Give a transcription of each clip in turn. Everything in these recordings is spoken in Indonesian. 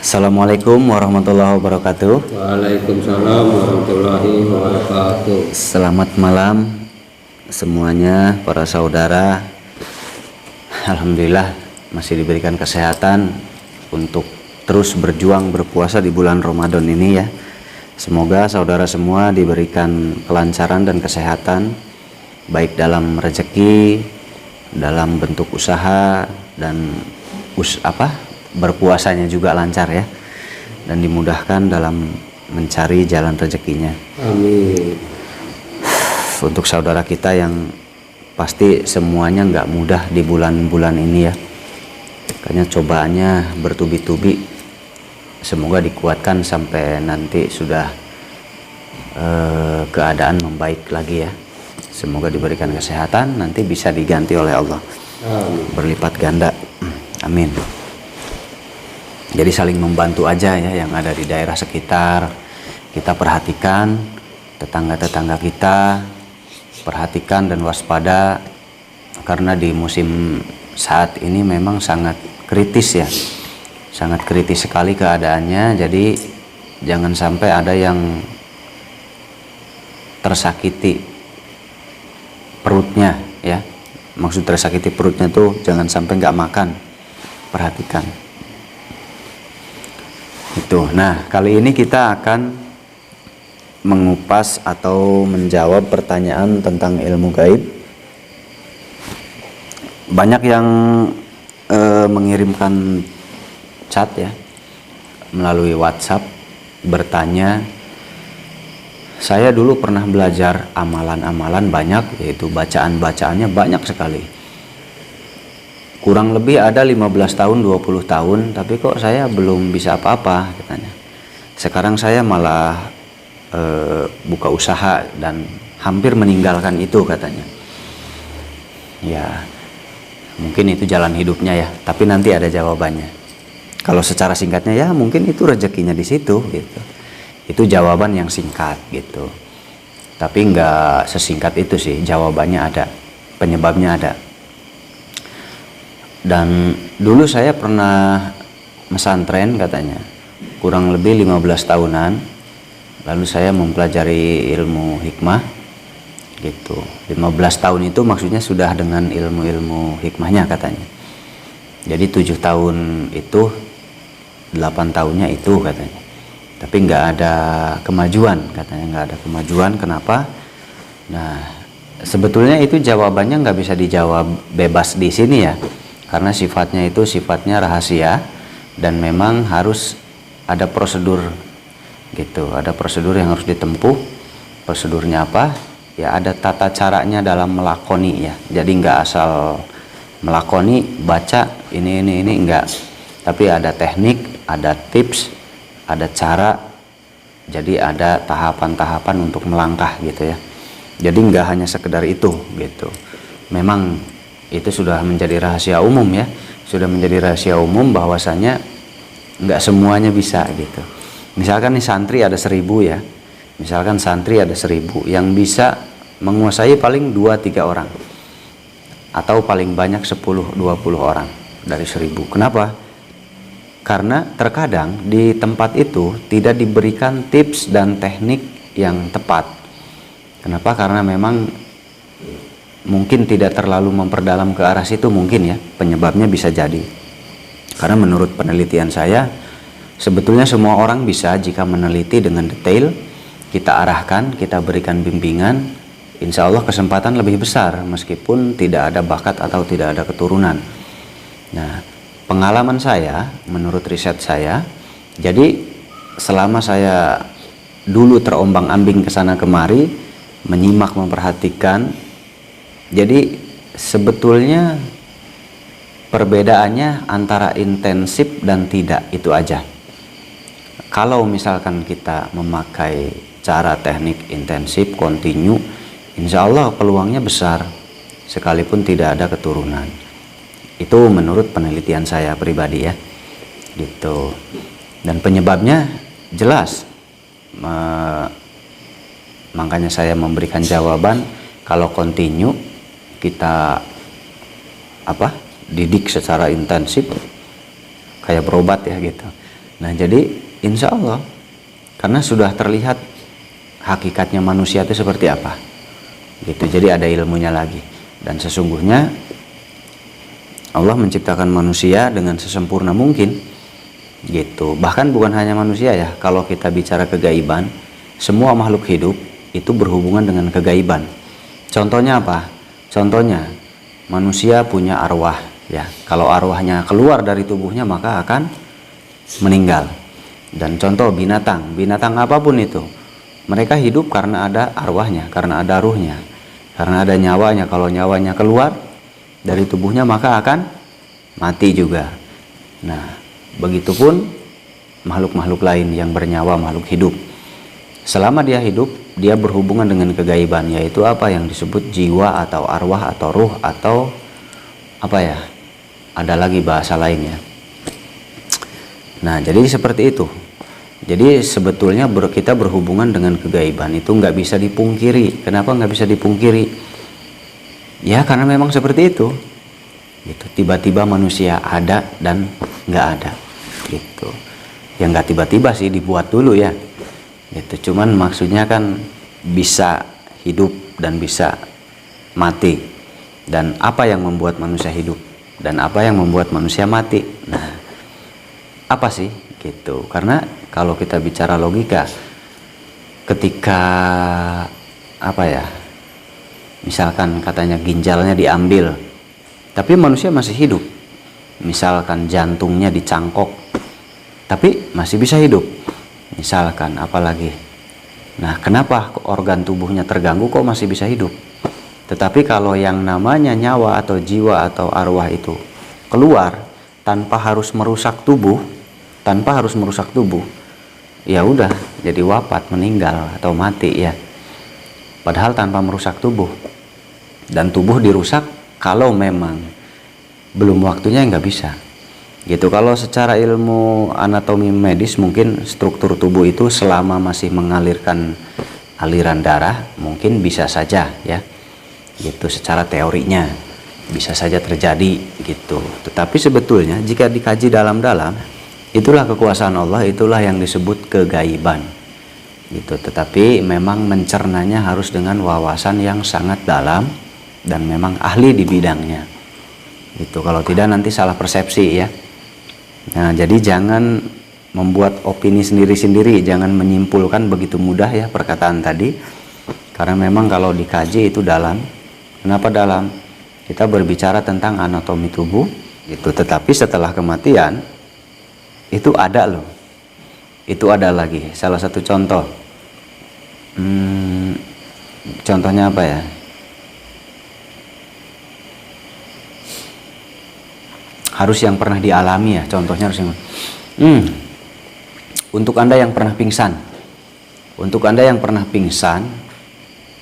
Assalamualaikum warahmatullahi wabarakatuh. Waalaikumsalam warahmatullahi wabarakatuh. Selamat malam semuanya para saudara. Alhamdulillah masih diberikan kesehatan untuk terus berjuang berpuasa di bulan Ramadan ini ya. Semoga saudara semua diberikan kelancaran dan kesehatan, baik dalam rezeki, dalam bentuk usaha, dan berpuasanya juga lancar ya, dan dimudahkan dalam mencari jalan rezekinya. Amin. Untuk saudara kita yang pasti semuanya nggak mudah di bulan-bulan ini ya, kayaknya cobaannya bertubi-tubi. Semoga dikuatkan sampai nanti sudah keadaan membaik lagi ya. Semoga diberikan kesehatan, nanti bisa diganti oleh Allah. Amin. Berlipat ganda. Amin. Jadi saling membantu aja ya, yang ada di daerah sekitar. Kita perhatikan tetangga-tetangga kita, perhatikan dan waspada, karena di musim saat ini memang sangat kritis ya, sangat kritis sekali keadaannya. Jadi jangan sampai ada yang tersakiti perutnya ya. Maksud tersakiti perutnya tuh jangan sampai nggak makan, perhatikan itu. Nah, kali ini kita akan mengupas atau menjawab pertanyaan tentang ilmu gaib. Banyak yang mengirimkan chat ya melalui WhatsApp bertanya, saya dulu pernah belajar amalan-amalan banyak, yaitu bacaan-bacaannya banyak sekali, kurang lebih ada 15 tahun 20 tahun, tapi kok saya belum bisa apa-apa katanya. Sekarang saya malah buka usaha dan hampir meninggalkan itu katanya. Ya mungkin itu jalan hidupnya ya, tapi nanti ada jawabannya. Kalau secara singkatnya ya mungkin itu rezekinya di situ gitu. Itu jawaban yang singkat gitu, tapi nggak sesingkat itu sih. Jawabannya ada, penyebabnya ada. Dan dulu saya pernah mesantren katanya, kurang lebih 15 tahunan. Lalu saya mempelajari ilmu hikmah gitu. 15 tahun itu maksudnya sudah dengan ilmu-ilmu hikmahnya katanya. Jadi 7 tahun itu, 8 tahunnya itu katanya. Tapi nggak ada kemajuan katanya, nggak ada kemajuan. Kenapa? Nah, sebetulnya itu jawabannya nggak bisa dijawab bebas di sini ya, karena sifatnya itu sifatnya rahasia dan memang harus ada prosedur gitu. Ada prosedur yang harus ditempuh. Prosedurnya apa? Ya ada tata caranya dalam melakoni ya. Jadi nggak asal melakoni, baca ini enggak. Tapi ada teknik, ada tips, ada cara. Jadi ada tahapan-tahapan untuk melangkah gitu ya. Jadi nggak hanya sekedar itu gitu. Memang itu sudah menjadi rahasia umum ya, sudah menjadi rahasia umum bahwasanya nggak semuanya bisa gitu. Misalkan nih santri ada 1000 ya, misalkan santri ada 1000, yang bisa menguasai paling 2-3 orang, atau paling banyak 10-20 orang dari 1000. Kenapa? Karena terkadang di tempat itu tidak diberikan tips dan teknik yang tepat. Kenapa? Karena memang mungkin tidak terlalu memperdalam ke arah situ, mungkin ya, penyebabnya bisa jadi. Karena menurut penelitian saya, sebetulnya semua orang bisa jika meneliti dengan detail, kita arahkan, kita berikan bimbingan, insya Allah kesempatan lebih besar meskipun tidak ada bakat atau tidak ada keturunan. Nah, pengalaman saya, menurut riset saya, jadi selama saya dulu terombang-ambing ke sana kemari, menyimak, memperhatikan, jadi sebetulnya perbedaannya antara intensif dan tidak, itu aja. Kalau misalkan kita memakai cara teknik intensif, kontinu, insya Allah peluangnya besar sekalipun tidak ada keturunan. Itu menurut penelitian saya pribadi ya gitu. Dan penyebabnya jelas, makanya saya memberikan jawaban. Kalau kontinu kita didik secara intensif, kayak berobat ya gitu, Nah jadi insya Allah, karena sudah terlihat hakikatnya manusia itu seperti apa gitu, jadi ada ilmunya lagi. Dan sesungguhnya Allah menciptakan manusia dengan sesempurna mungkin gitu. Bahkan bukan hanya manusia ya, kalau kita bicara kegaiban, semua makhluk hidup itu berhubungan dengan kegaiban. Contohnya apa? Contohnya manusia punya arwah ya, kalau arwahnya keluar dari tubuhnya maka akan meninggal. Dan contoh binatang apapun itu, mereka hidup karena ada arwahnya, karena ada ruhnya, karena ada nyawanya. Kalau nyawanya keluar dari tubuhnya maka akan mati juga. Nah, begitupun makhluk-makhluk lain yang bernyawa, makhluk hidup. Selama dia hidup, dia berhubungan dengan kegaiban, yaitu apa yang disebut jiwa atau arwah atau ruh atau apa ya? Ada lagi bahasa lainnya. Nah, jadi seperti itu. Jadi sebetulnya kita berhubungan dengan kegaiban itu nggak bisa dipungkiri. Kenapa nggak bisa dipungkiri? Ya karena memang seperti itu. Gitu. Tiba-tiba manusia ada dan nggak ada. Gitu. Ya nggak tiba-tiba sih, dibuat dulu ya. Gitu. Cuman maksudnya kan bisa hidup dan bisa mati. Dan apa yang membuat manusia hidup dan apa yang membuat manusia mati? Nah, apa sih gitu? Karena kalau kita bicara logika, ketika apa ya, misalkan katanya ginjalnya diambil tapi manusia masih hidup, misalkan jantungnya dicangkok tapi masih bisa hidup, misalkan apalagi, nah kenapa organ tubuhnya terganggu kok masih bisa hidup? Tetapi kalau yang namanya nyawa atau jiwa atau arwah itu keluar tanpa harus merusak tubuh, ya udah jadi wafat, meninggal atau mati ya. Padahal tanpa merusak tubuh. Dan tubuh dirusak kalau memang belum waktunya nggak bisa. Gitu. Kalau secara ilmu anatomi medis mungkin struktur tubuh itu selama masih mengalirkan aliran darah mungkin bisa saja ya. Gitu secara teorinya bisa saja terjadi gitu. Tetapi sebetulnya jika dikaji dalam-dalam, itulah kekuasaan Allah, itulah yang disebut kegaiban gitu. Tetapi memang mencernanya harus dengan wawasan yang sangat dalam dan memang ahli di bidangnya gitu. Kalau tidak nanti salah persepsi ya. Nah jadi jangan membuat opini sendiri-sendiri, jangan menyimpulkan begitu mudah ya perkataan tadi, karena memang kalau dikaji itu dalam. Kenapa dalam? Kita berbicara tentang anatomi tubuh gitu. Tetapi setelah kematian itu ada loh, itu ada lagi. Salah satu contoh, contohnya apa ya, harus yang pernah dialami ya, contohnya harus yang untuk Anda yang pernah pingsan,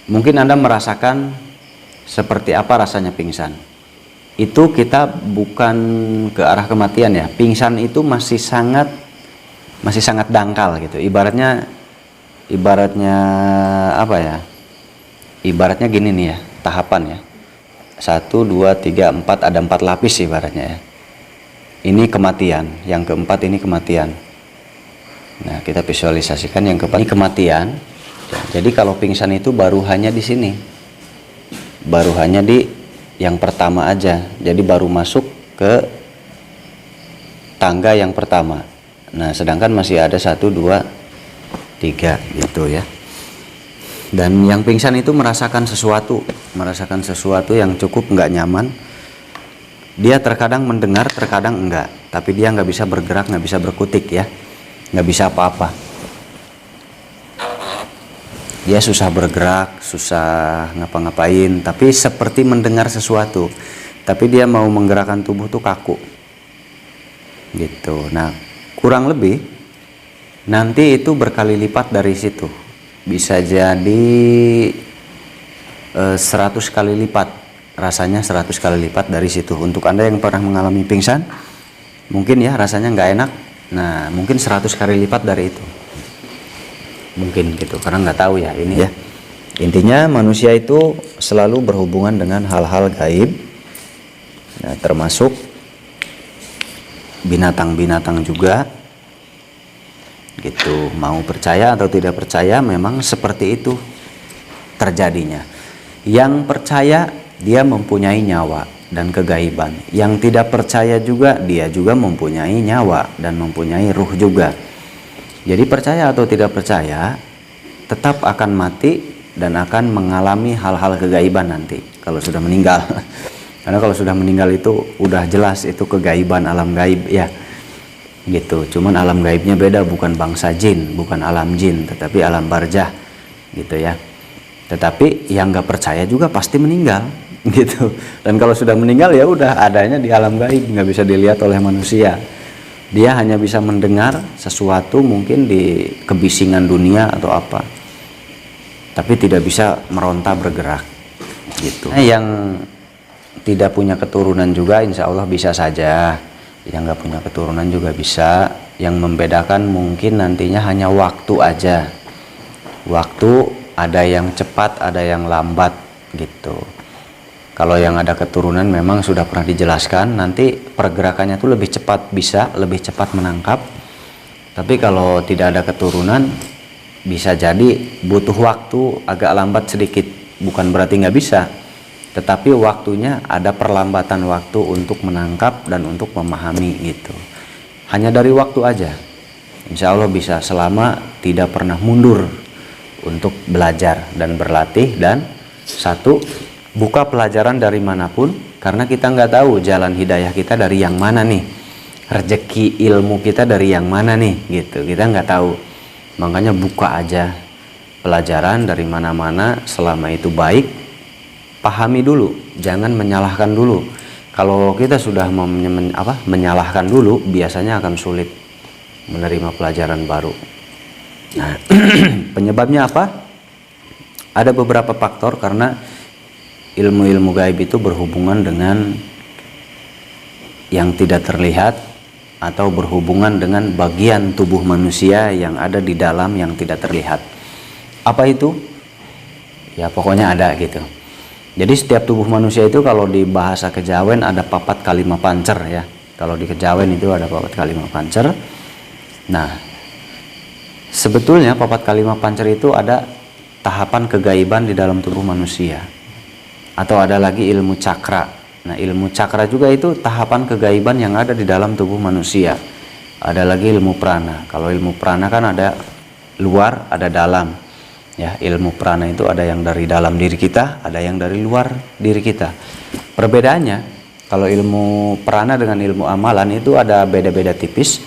mungkin Anda merasakan seperti apa rasanya pingsan. Itu kita bukan ke arah kematian ya, pingsan itu masih sangat dangkal gitu. Ibaratnya apa ya, ibaratnya gini nih ya, tahapan ya, 1, 2, 3, 4, ada 4 lapis ibaratnya ya. Ini kematian, yang keempat ini kematian. Nah kita visualisasikan yang keempat ini kematian. Jadi kalau pingsan itu baru hanya di sini, baru hanya di yang pertama aja, jadi baru masuk ke tangga yang pertama. Nah sedangkan masih ada 1, 2, 3 gitu ya. Dan yang pingsan itu merasakan sesuatu yang cukup nggak nyaman. Dia terkadang mendengar, terkadang enggak, tapi dia nggak bisa bergerak, nggak bisa berkutik ya, nggak bisa apa-apa. Dia susah bergerak, susah ngapa-ngapain, tapi seperti mendengar sesuatu. Tapi dia mau menggerakkan tubuh tuh kaku. Gitu. Nah, kurang lebih nanti itu berkali lipat dari situ. Bisa jadi 100 kali lipat. Rasanya 100 kali lipat dari situ. Untuk Anda yang pernah mengalami pingsan, mungkin ya rasanya nggak enak. Nah, mungkin 100 kali lipat dari itu. Mungkin gitu, karena nggak tahu ya ini ya. Intinya manusia itu selalu berhubungan dengan hal-hal gaib, nah, termasuk binatang-binatang juga gitu. Mau percaya atau tidak percaya, memang seperti itu terjadinya. Yang percaya dia mempunyai nyawa dan kegaiban. Yang tidak percaya juga dia juga mempunyai nyawa dan mempunyai ruh juga. Jadi percaya atau tidak percaya tetap akan mati dan akan mengalami hal-hal kegaiban nanti kalau sudah meninggal. Karena kalau sudah meninggal itu udah jelas itu kegaiban, alam gaib ya. Gitu. Cuman alam gaibnya beda, bukan bangsa jin, bukan alam jin, tetapi alam barzah gitu ya. Tetapi yang nggak percaya juga pasti meninggal gitu. Dan kalau sudah meninggal ya udah adanya di alam gaib, nggak bisa dilihat oleh manusia. Dia hanya bisa mendengar sesuatu mungkin di kebisingan dunia atau apa, tapi tidak bisa meronta bergerak gitu. Nah, yang tidak punya keturunan juga insya Allah bisa saja. Yang nggak punya keturunan juga bisa. Yang membedakan mungkin nantinya hanya waktu aja. Waktu ada yang cepat, ada yang lambat gitu. Kalau yang ada keturunan memang sudah pernah dijelaskan, nanti pergerakannya tuh lebih cepat, bisa lebih cepat menangkap. Tapi kalau tidak ada keturunan, bisa jadi butuh waktu agak lambat sedikit. Bukan berarti nggak bisa, tetapi waktunya ada perlambatan waktu untuk menangkap dan untuk memahami gitu. Hanya dari waktu aja. Insya Allah bisa selama tidak pernah mundur untuk belajar dan berlatih. Dan satu, buka pelajaran dari manapun, karena kita nggak tahu jalan hidayah kita dari yang mana nih, rezeki ilmu kita dari yang mana nih gitu. Kita nggak tahu. Makanya buka aja pelajaran dari mana-mana, selama itu baik. Pahami dulu, jangan menyalahkan dulu. Kalau kita sudah menyalahkan dulu, biasanya akan sulit menerima pelajaran baru. Nah, penyebabnya apa? Ada beberapa faktor, karena ilmu-ilmu gaib itu berhubungan dengan yang tidak terlihat atau berhubungan dengan bagian tubuh manusia yang ada di dalam yang tidak terlihat. Apa itu? Ya pokoknya ada gitu. Jadi setiap tubuh manusia itu kalau di bahasa Kejawen ada papat kalima pancer ya. Kalau di Kejawen itu ada papat kalima pancer. Nah, sebetulnya papat kalima pancer itu ada tahapan kegaiban di dalam tubuh manusia. Atau ada lagi ilmu cakra. Nah, ilmu cakra juga itu tahapan kegaiban yang ada di dalam tubuh manusia. Ada lagi ilmu prana. Kalau ilmu prana kan ada luar, ada dalam. Ya, ilmu prana itu ada yang dari dalam diri kita, ada yang dari luar diri kita. Perbedaannya, kalau ilmu prana dengan ilmu amalan itu ada beda-beda tipis.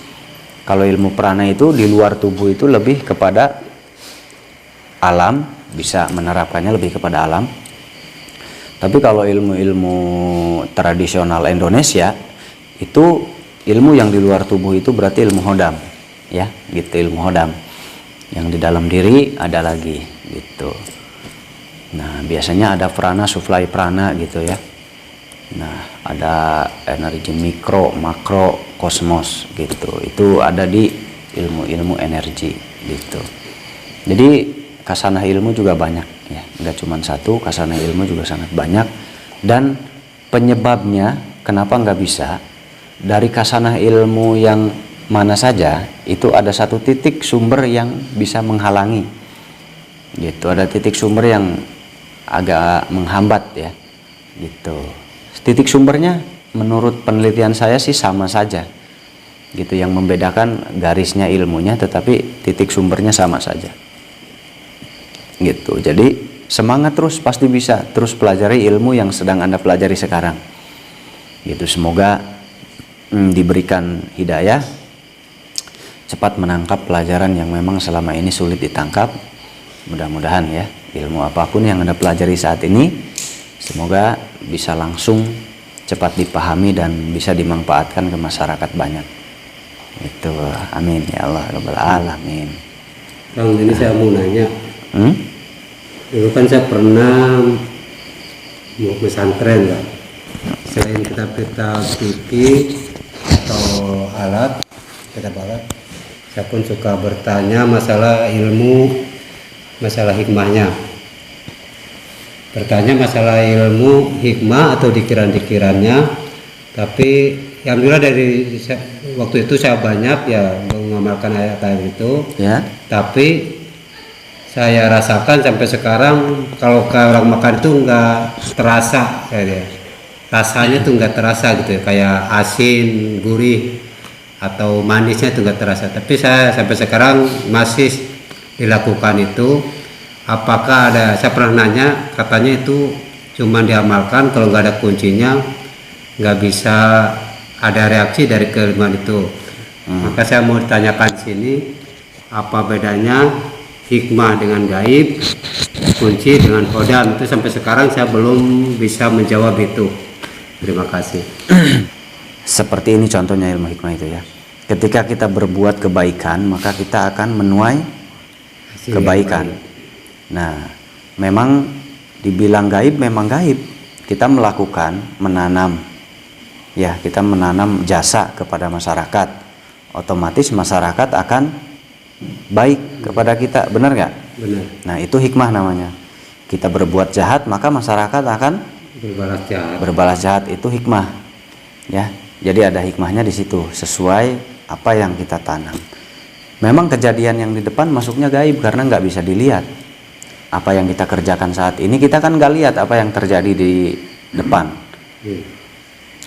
Kalau ilmu prana itu di luar tubuh itu lebih kepada alam, bisa menerapkannya lebih kepada alam. Tapi kalau ilmu-ilmu tradisional Indonesia itu ilmu yang di luar tubuh itu berarti ilmu hodam, ya, gitu, ilmu hodam. Yang di dalam diri ada lagi gitu. Nah, biasanya ada prana, suflai prana gitu ya. Nah, ada energi mikro, makro, kosmos gitu. Itu ada di ilmu-ilmu energi gitu. Jadi kasanah ilmu juga banyak ya, nggak cuma satu, kasanah ilmu juga sangat banyak. Dan penyebabnya kenapa nggak bisa, dari kasanah ilmu yang mana saja itu ada satu titik sumber yang bisa menghalangi gitu, ada titik sumber yang agak menghambat ya gitu. Titik sumbernya menurut penelitian saya sih sama saja gitu, yang membedakan garisnya ilmunya, tetapi titik sumbernya sama saja gitu. Jadi semangat terus, pasti bisa terus pelajari ilmu yang sedang Anda pelajari sekarang gitu. Semoga diberikan hidayah, cepat menangkap pelajaran yang memang selama ini sulit ditangkap. Mudah-mudahan ya, ilmu apapun yang Anda pelajari saat ini, semoga bisa langsung cepat dipahami dan bisa dimanfaatkan ke masyarakat banyak. Itu, amin ya Allah rabbal alamin. Bang, ini saya mau nanya. Dulu kan saya pernah mau pesantren ya. Selain kitab-kitab fikih atau alat, kitab alat, saya pun suka bertanya masalah ilmu, masalah hikmahnya. Bertanya masalah ilmu hikmah atau dikiran-dikirannya. Tapi alhamdulillah dari waktu itu saya banyak ya mengamalkan ayat-ayat itu, Ya. tapi saya rasakan sampai sekarang kalau orang makan itu nggak terasa rasanya tuh nggak terasa gitu ya, kayak asin, gurih atau manisnya itu nggak terasa. Tapi saya sampai sekarang masih dilakukan itu. Apakah saya pernah nanya, katanya itu cuma diamalkan kalau nggak ada kuncinya, nggak bisa ada reaksi dari keilmuan itu. Maka saya mau ditanyakan sini, apa bedanya hikmah dengan gaib, kunci dengan kodam? Itu sampai sekarang saya belum bisa menjawab itu. Terima kasih. Seperti ini contohnya ilmu hikmah itu ya. Ketika kita berbuat kebaikan, maka kita akan menuai Hasil kebaikan. yang baik. Nah, memang dibilang gaib, memang gaib. Kita melakukan, menanam. Ya, kita menanam jasa kepada masyarakat. Otomatis masyarakat akan baik kepada kita, benar nggak? Benar. Nah, itu hikmah namanya. Kita berbuat jahat, maka masyarakat akan Berbalas jahat. berbalas jahat. Itu hikmah. Ya, jadi ada hikmahnya di situ, sesuai apa yang kita tanam. Memang kejadian yang di depan masuknya gaib karena nggak bisa dilihat. Apa yang kita kerjakan saat ini kita kan nggak lihat apa yang terjadi di depan.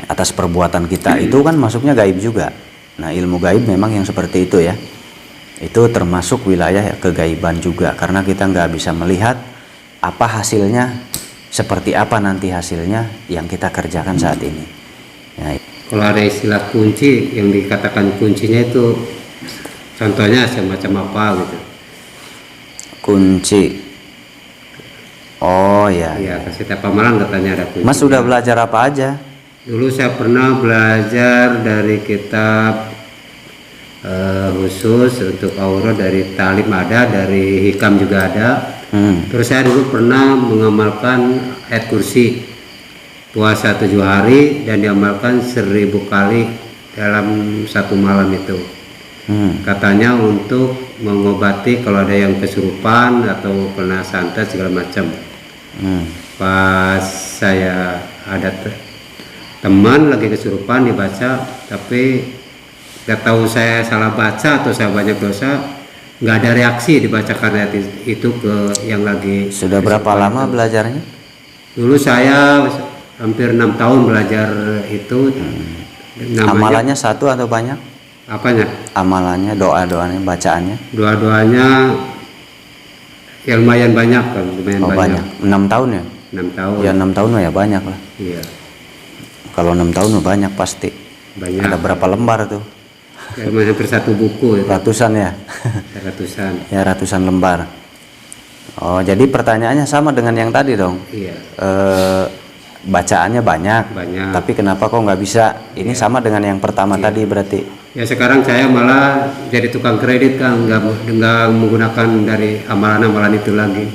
Atas perbuatan kita itu kan masuknya gaib juga. Nah, ilmu gaib memang yang seperti itu ya. Itu termasuk wilayah kegaiban juga karena kita nggak bisa melihat apa hasilnya, seperti apa nanti hasilnya yang kita kerjakan saat ini. Nah, Kalau ada istilah kunci, yang dikatakan kuncinya itu contohnya semacam apa gitu? kunci. Oh ya. Ya, kasih tahu Pamalan katanya ada kunci. Mas sudah belajar apa aja? Dulu saya pernah belajar dari kitab khusus untuk aura, dari Talim ada, dari Hikam juga ada. Terus saya dulu pernah mengamalkan ayat kursi, puasa 7 hari dan diamalkan 1000 kali dalam satu malam itu. Katanya untuk mengobati kalau ada yang kesurupan atau kena santet segala macam. Pas saya ada teman lagi kesurupan dibaca, tapi gak tahu saya salah baca atau saya banyak dosa, nggak ada reaksi dibacakan ayat itu ke yang lagi. Sudah berapa lama belajarnya? Dulu saya hampir 6 tahun belajar itu. Namanya, Amalannya satu atau banyak? apanya? Amalannya, doa-doanya, bacaannya? Doa-doanya ya lumayan banyak kan, lumayan Oh, banyak. banyak. 6 tahun ya? 6 tahun. Ya 6 tahun ya banyak lah. Iya, Kalau 6 tahun mah banyak pasti. banyak. Ada berapa lembar tuh? Ya, lumayan hampir satu buku itu. Ratusan ya? Ratusan. Ya ratusan lembar. Oh, jadi pertanyaannya sama dengan yang tadi dong. Iya, Bacaannya banyak. banyak. Tapi kenapa kok nggak bisa? Ini sama dengan yang pertama tadi berarti. Ya sekarang saya malah jadi tukang kredit kan, nggak menggunakan dari amalan-amalan itu lagi,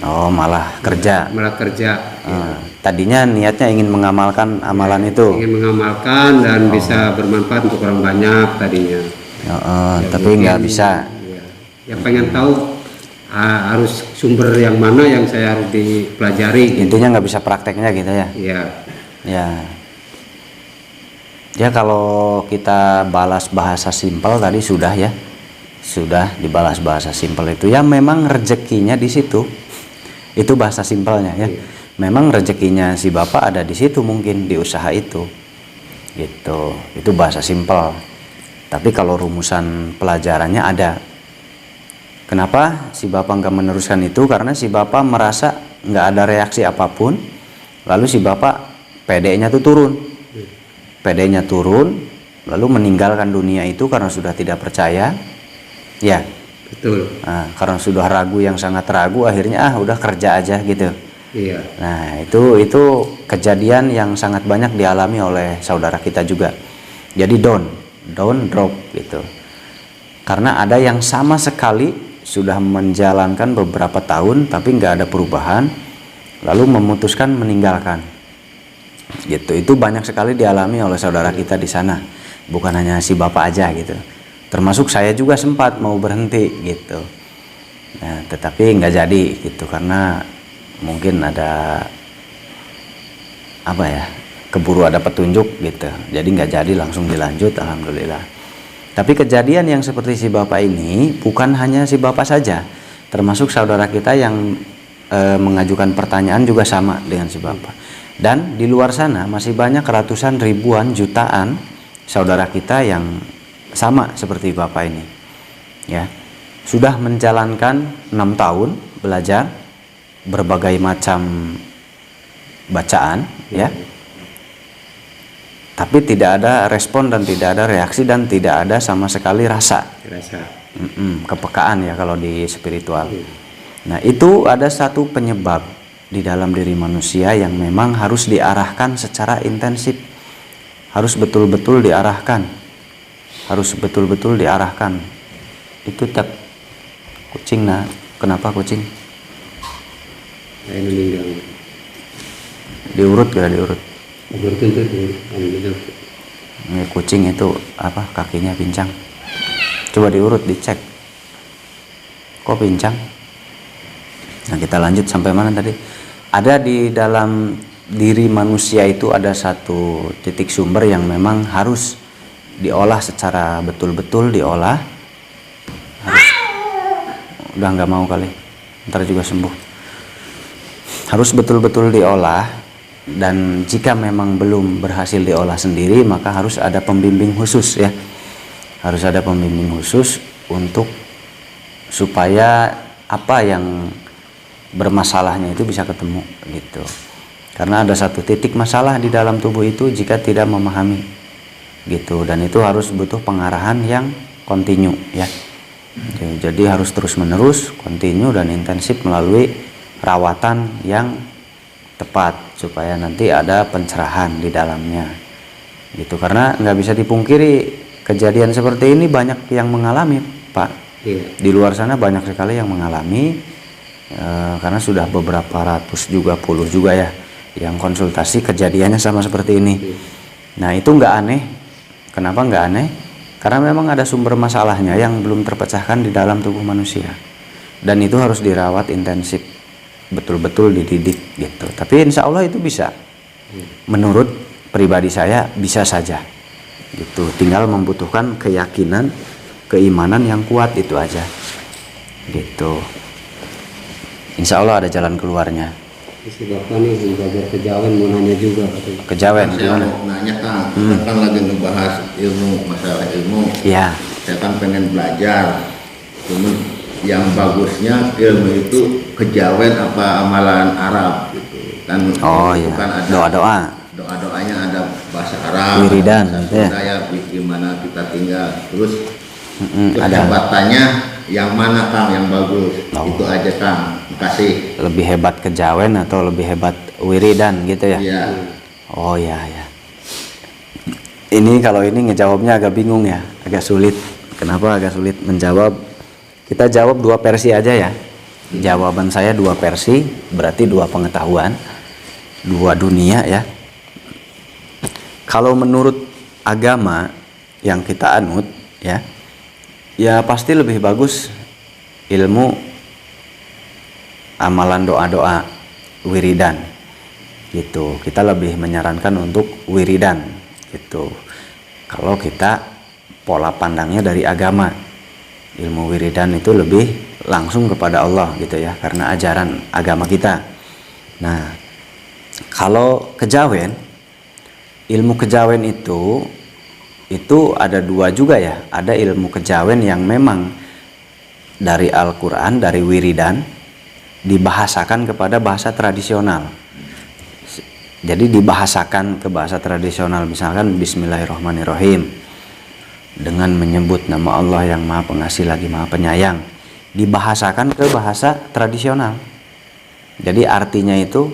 Oh, malah kerja. malah kerja. Tadinya niatnya ingin mengamalkan amalan itu. Ingin mengamalkan dan bisa bermanfaat untuk orang banyak tadinya. Tapi nggak bisa. Ya pengen tahu harus sumber yang mana yang saya harus dipelajari. Gitu. Intinya nggak bisa prakteknya gitu ya. Ya, Ya. Ya kalau kita balas bahasa simpel tadi sudah ya. Sudah dibalas bahasa simpel itu. Ya memang rezekinya di situ. Itu bahasa simpelnya ya. Memang rezekinya si bapak ada di situ, mungkin di usaha itu. Gitu. Itu bahasa simpel. Tapi kalau rumusan pelajarannya ada. Kenapa si bapak nggak meneruskan itu? Karena si bapak merasa nggak ada reaksi apapun. Lalu si bapak PD-nya tuh turun. PD-nya turun, lalu meninggalkan dunia itu karena sudah tidak percaya. Ya. betul. Nah, karena sudah ragu yang sangat ragu, akhirnya udah kerja aja gitu. Iya. Nah, itu kejadian yang sangat banyak dialami oleh saudara kita juga. Jadi don't drop gitu. Karena ada yang sama sekali sudah menjalankan beberapa tahun tapi nggak ada perubahan, lalu memutuskan meninggalkan. Gitu. Itu banyak sekali dialami oleh saudara kita di sana. Bukan hanya si bapak aja gitu. Termasuk saya juga sempat mau berhenti gitu. Nah, tetapi nggak jadi gitu karena mungkin ada apa ya, keburu ada petunjuk gitu, jadi nggak jadi langsung dilanjut. Alhamdulillah. Tapi kejadian yang seperti si bapak ini bukan hanya si bapak saja, termasuk saudara kita yang mengajukan pertanyaan juga sama dengan si bapak. Dan di luar sana masih banyak ratusan, ribuan, jutaan saudara kita yang sama seperti bapak ini, ya, sudah menjalankan 6 tahun belajar berbagai macam bacaan, ya, tapi tidak ada respon dan tidak ada reaksi dan tidak ada sama sekali rasa. Kepekaan ya kalau di spiritual. Nah, itu ada satu penyebab di dalam diri manusia yang memang harus diarahkan secara intensif. Harus betul-betul diarahkan. Harus betul-betul diarahkan. Itu tak kucing. Nah, kenapa kucing? Diurut gak diurut? Ini kucing itu apa, kakinya pincang. Coba diurut, dicek. Kok pincang? Nah, kita lanjut sampai mana tadi? Ada di dalam diri manusia itu ada satu titik sumber yang memang harus diolah secara betul-betul diolah. Udah nggak mau kali, ntar juga sembuh. Harus betul-betul diolah, dan jika memang belum berhasil diolah sendiri, maka harus ada pembimbing khusus, ya. Harus ada pembimbing khusus untuk supaya apa yang bermasalahnya itu bisa ketemu, gitu. Karena ada satu titik masalah di dalam tubuh itu jika tidak memahami, gitu. Dan itu harus butuh pengarahan yang kontinu, ya. Jadi harus terus menerus, kontinu dan intensif melalui rawatan yang tepat supaya nanti ada pencerahan di dalamnya, gitu. Karena nggak bisa dipungkiri kejadian seperti ini banyak yang mengalami, Pak. Di luar sana banyak sekali yang mengalami, karena sudah beberapa ratus juga, puluh juga ya, yang konsultasi kejadiannya sama seperti ini. Nah, itu nggak aneh. Kenapa nggak aneh? Karena memang ada sumber masalahnya yang belum terpecahkan di dalam tubuh manusia, dan itu harus dirawat intensif, betul-betul dididik, gitu. Tapi insya Allah itu bisa. Menurut pribadi saya bisa saja, gitu. Tinggal membutuhkan keyakinan, keimanan yang kuat, itu aja, gitu. Insya Allah ada jalan keluarnya. Si bapak nih belajar kejawen, mau nanya juga. Kejawen Saya gimana? mau nanya Kang, kita kan lagi ngebahas ilmu, masalah ilmu. Ya. Saya kan pengen belajar. Cuman yang bagusnya ilmu itu kejawen apa amalan Arab gitu. Kan Oh iya. kan ada Doa-doa. Doa-doanya ada bahasa Arab, Wiridan, bahasa gitu ya. Sunda ya, di mana kita tinggal. Terus Ada kehebatannya yang mana Kang yang bagus? Oh. Itu aja Kang. Makasih. lebih hebat kejawen atau lebih hebat wiridan, gitu ya? Iya. Oh ya ya. Ini kalau ini ngejawabnya agak bingung ya, agak sulit. Kenapa agak sulit menjawab? Kita jawab dua versi aja ya. Jawaban saya dua versi, berarti dua pengetahuan, dua dunia ya. Kalau menurut agama yang kita anut, ya, ya pasti lebih bagus ilmu amalan doa-doa wiridan, gitu. Kita lebih menyarankan untuk wiridan, gitu. Kalau kita pola pandangnya dari agama, ilmu wiridan itu lebih langsung kepada Allah, gitu ya, karena ajaran agama kita. Nah, kalau kejawen, ilmu kejawen itu ada dua juga ya. Ada ilmu kejawen yang memang dari Al-Quran, dari wiridan, dibahasakan kepada bahasa tradisional. Jadi dibahasakan ke bahasa tradisional, misalkan Bismillahirrahmanirrahim, dengan menyebut nama Allah yang Maha Pengasih lagi Maha Penyayang, dibahasakan ke bahasa tradisional. Jadi artinya itu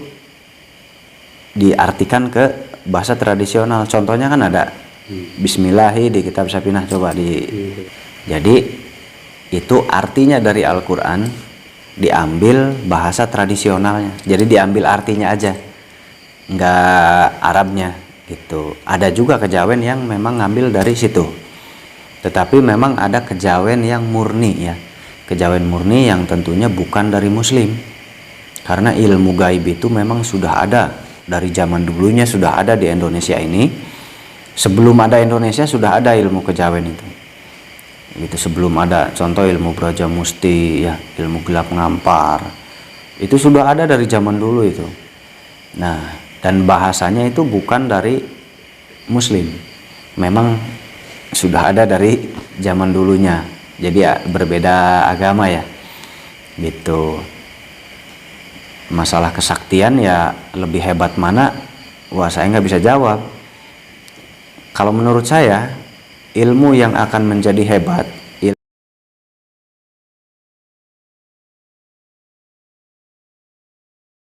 diartikan ke bahasa tradisional. Contohnya kan ada Bismillahi di kitab Sapinah, coba Jadi itu artinya dari Al-Quran, diambil bahasa tradisionalnya, jadi diambil artinya aja, nggak Arabnya, gitu. Ada juga kejawen yang memang ngambil dari situ, tetapi memang ada kejawen yang murni ya, kejawen murni yang tentunya bukan dari Muslim, karena ilmu gaib itu memang sudah ada dari zaman dulunya, sudah ada di Indonesia ini. Sebelum ada Indonesia sudah ada ilmu kejawen itu. gitu. Sebelum ada contoh ilmu Braja Musti ya, ilmu gelap ngampar, itu sudah ada dari zaman dulu itu. Nah, dan bahasanya itu bukan dari Muslim, memang sudah ada dari zaman dulunya, jadi ya berbeda agama ya gitu. Masalah kesaktian ya lebih hebat mana, wah saya nggak bisa jawab. Kalau menurut saya ilmu yang akan menjadi hebat